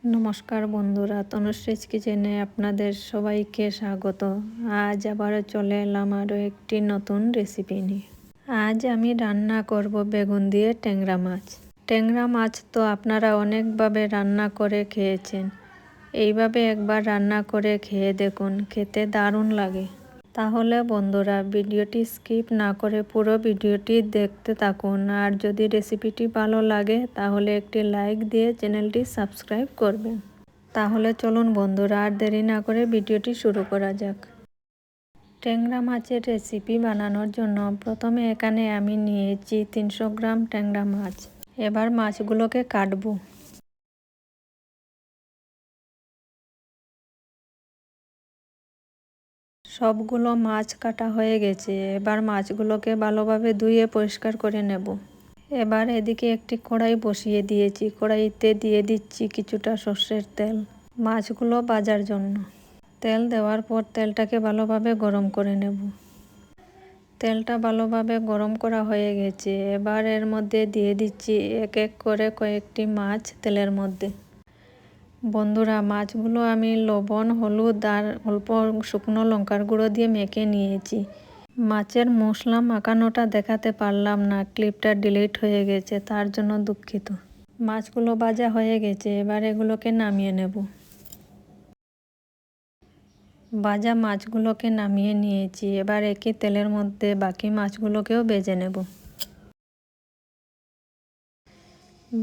নমস্কার বন্ধুরা, তনুশ্রীজ কিচেনে আপনাদের সবাইকে স্বাগত। আজ আবারও চলে এলাম আরও একটি নতুন রেসিপি নিয়ে। আজ আমি রান্না করব বেগুন দিয়ে ট্যাংরা মাছ। ট্যাংরা মাছ তো আপনারা অনেকভাবে রান্না করে খেয়েছেন। এইভাবে একবার রান্না করে খেয়ে দেখুন, খেতে দারুণ লাগে। তাহলে বন্ধুরা ভিডিওটি স্কিপ না করে পুরো ভিডিওটি দেখতে থাকুন। আর যদি রেসিপিটি ভালো লাগে তাহলে একটি লাইক দিয়ে চ্যানেলটি সাবস্ক্রাইব করবেন। তাহলে চলুন বন্ধুরা আর দেরি না করে ভিডিওটি শুরু করা যাক। ট্যাংরা মাছের রেসিপি বানানোর জন্য প্রথমে এখানে আমি নিয়েছি 300 গ্রাম ট্যাংরা মাছ। এবার মাছগুলোকে কাটবো। সবগুলো মাছ কাটা হয়ে গেছে। এবার মাছগুলোকে ভালোভাবে ধুয়ে পরিষ্কার করে নেব। এবার এদিকে একটি কড়াই বসিয়ে দিয়েছি। কড়াইতে দিয়ে দিচ্ছি কিছুটা সর্ষের তেল মাছগুলো ভাজার জন্য। তেল দেওয়ার পর তেলটাকে ভালোভাবে গরম করে নেব। তেলটা ভালোভাবে গরম করা হয়ে গেছে। এবার এর মধ্যে দিয়ে দিচ্ছি এক এক করে কয়েকটি মাছ তেলের মধ্যে। বন্ধুরা মাছগুলো আমি লবণ, হলুদ আর অল্প শুকনো লঙ্কার গুঁড়ো দিয়ে মেখে নিয়েছি। মাছের মশলা মাখানোটা দেখাতে পারলাম না, ক্লিপটা ডিলিট হয়ে গেছে, তার জন্য দুঃখিত। মাছগুলো ভাজা হয়ে গেছে। এবার এগুলোকে নামিয়ে নেব। ভাজা মাছগুলোকে নামিয়ে নিয়েছি। এবার একই তেলের মধ্যে বাকি মাছগুলোকেও ভেজে নেব।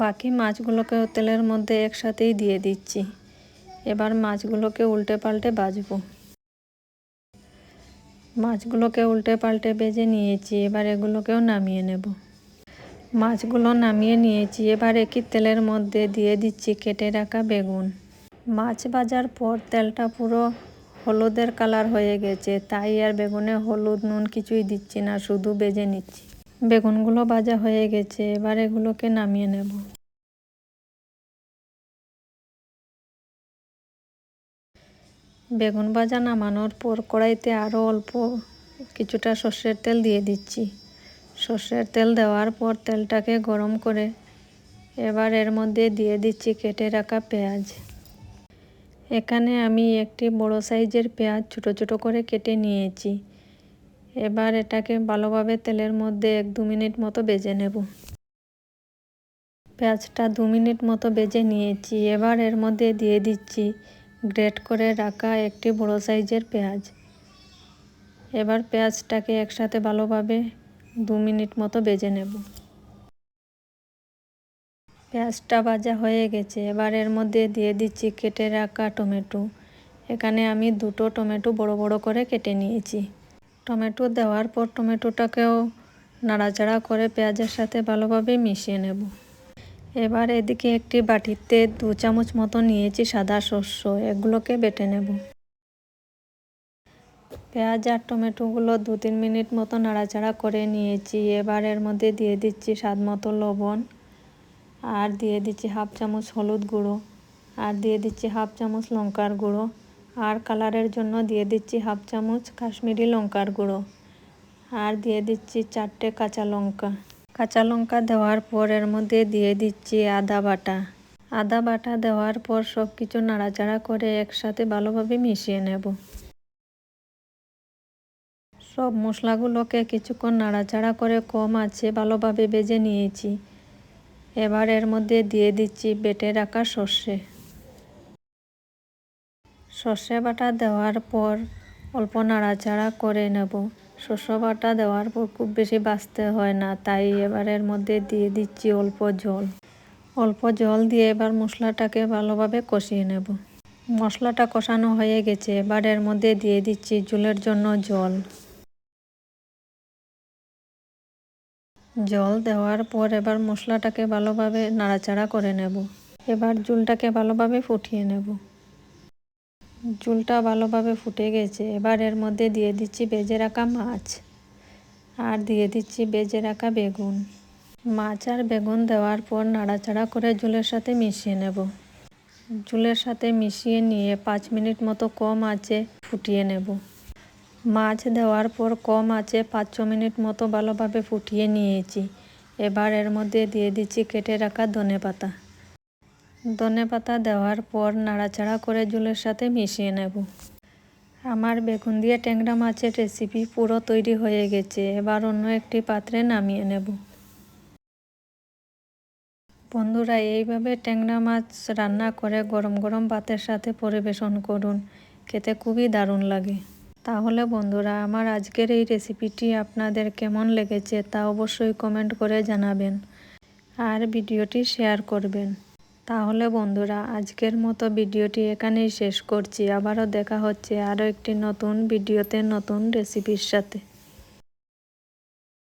বাকি মাছগুলোকেও তেলের মধ্যে একসাথেই দিয়ে দিচ্ছি। এবার মাছগুলোকে উল্টে পাল্টে ভাজবো। মাছগুলোকে উল্টে পাল্টে ভেজে নিয়েছি। এবার এগুলোকেও নামিয়ে নেব। মাছগুলো নামিয়ে নিয়েছি। এবার একই তেলের মধ্যে দিয়ে দিচ্ছি কেটে রাখা বেগুন। মাছ ভাজার পর তেলটা পুরো হলুদের কালার হয়ে গেছে, তাই আর বেগুনে হলুদ নুন কিছুই দিচ্ছি না, শুধু ভেজে নিচ্ছি। বেগুনগুলো ভাজা হয়ে গেছে। এবার এগুলোকে নামিয়ে নেব। বেগুন ভাজা নামানোর পর কড়াইতে আরও অল্প কিছুটা সর্ষের তেল দিয়ে দিচ্ছি। সর্ষের তেল দেওয়ার পর তেলটাকে গরম করে এবার এর মধ্যে দিয়ে দিচ্ছি কেটে রাখা পেঁয়াজ। এখানে আমি একটি বড় সাইজের পেঁয়াজ ছোট ছোট করে কেটে নিয়েছি। এবার এটাকে ভালোভাবে তেলের মধ্যে 1-2 মিনিট মতো ভেজে নেব। পেঁয়াজটা 2 মিনিট মতো ভেজে নিয়েছি। এবার এর মধ্যে দিয়ে দিচ্ছি গ্রেট করে রাখা একটি বড় সাইজের পেঁয়াজ। এবার পেঁয়াজটাকে একসাথে ভালোভাবে 2 মিনিট মতো ভেজে নেব। পেঁয়াজটা ভাজা হয়ে গেছে। এবার এর মধ্যে দিয়ে দিচ্ছি কেটে রাখা টমেটো। এখানে আমি 2টো টমেটো বড় বড় করে কেটে নিয়েছি। টমেটো দেওয়ার পর টমেটোটাকেও নাড়াচাড়া করে পেঁয়াজের সাথে ভালোভাবে মিশিয়ে নেব। এবার এদিকে একটি বাটিতে 2 চামচ মতো নিয়েছি সাদা শস্য, এগুলোকে বেটে নেব। পেঁয়াজ আর টমেটোগুলো 2-3 মিনিট মতো নাড়াচাড়া করে নিয়েছি। এবার এর মধ্যে দিয়ে দিচ্ছি স্বাদ মতো লবণ, আর দিয়ে দিচ্ছি 1/2 চামচ হলুদ গুঁড়ো, আর দিয়ে দিচ্ছি 1/2 চামচ লঙ্কার গুঁড়ো, আর কালারের জন্য দিয়ে দিচ্ছি 1/2 চামচ কাশ্মীরি লঙ্কার গুঁড়ো, আর দিয়ে দিচ্ছি 4টে কাঁচা লঙ্কা। কাঁচা লঙ্কা দেওয়ার পর এর মধ্যে দিয়ে দিচ্ছি আদা বাটা। আদা বাটা দেওয়ার পর সব কিছু নাড়াচাড়া করে একসাথে ভালোভাবে মিশিয়ে নেব। সব মশলাগুলোকে কিছুক্ষণ নাড়াচাড়া করে কম আঁচে ভালোভাবে ভেজে নিয়েছি। এবার এর মধ্যে দিয়ে দিচ্ছি বেটে রাখা সর্ষে বাটা দেওয়ার পর অল্প নাড়াচাড়া করে নেব। সর্ষে বাটা দেওয়ার পর খুব বেশি ভাজতে হয় না, তাই এবার এর মধ্যে দিয়ে দিচ্ছি অল্প জল। অল্প জল দিয়ে এবার মশলাটাকে ভালোভাবে কষিয়ে নেব। মশলাটা কষানো হয়ে গেছে। এবার এর মধ্যে দিয়ে দিচ্ছি ঝোলের জন্য জল। জল দেওয়ার পর এবার মশলাটাকে ভালোভাবে নাড়াচাড়া করে নেব। এবার ঝোলটাকে ভালোভাবে ফুটিয়ে নেব। ঝোলটা ভালোভাবে ফুটে গেছে। এবার এর মধ্যে দিয়ে দিচ্ছি ভেজে রাখা মাছ, আর দিয়ে দিচ্ছি ভেজে রাখা বেগুন। মাছ আর বেগুন দেওয়ার পর নাড়াচাড়া করে ঝোলের সাথে মিশিয়ে নেব। ঝোলের সাথে মিশিয়ে নিয়ে 5 মিনিট মতো কম আঁচে ফুটিয়ে নেব। মাছ দেওয়ার পর কম আঁচে 5-6 মিনিট মতো ভালোভাবে ফুটিয়ে নিয়েছি। এবার এর মধ্যে দিয়ে দিচ্ছি কেটে রাখা ধনেপাতা। ধনেপাতা দেওয়ার পর নাড়াচাড়া করে ঝোলের সাথে মিশিয়ে নেব। আমার বেগুন দিয়ে ট্যাংরা মাছের রেসিপি পুরো তৈরি হয়ে গেছে। এবার অন্য একটি পাত্রে নামিয়ে নেব। বন্ধুরা, এইভাবে ট্যাংরা মাছ রান্না করে গরম গরম ভাতের সাথে পরিবেশন করুন, খেতে খুবই দারুণ লাগে। তাহলে বন্ধুরা, আমার আজকের এই রেসিপিটি আপনাদের কেমন লেগেছে তা অবশ্যই কমেন্ট করে জানাবেন আর ভিডিওটি শেয়ার করবেন। তাহলে বন্ধুরা, আজকের মতো ভিডিওটি এখানেই শেষ করছি। আবারও দেখা হচ্ছে আরও একটি নতুন ভিডিওতে নতুন রেসিপির সাথে।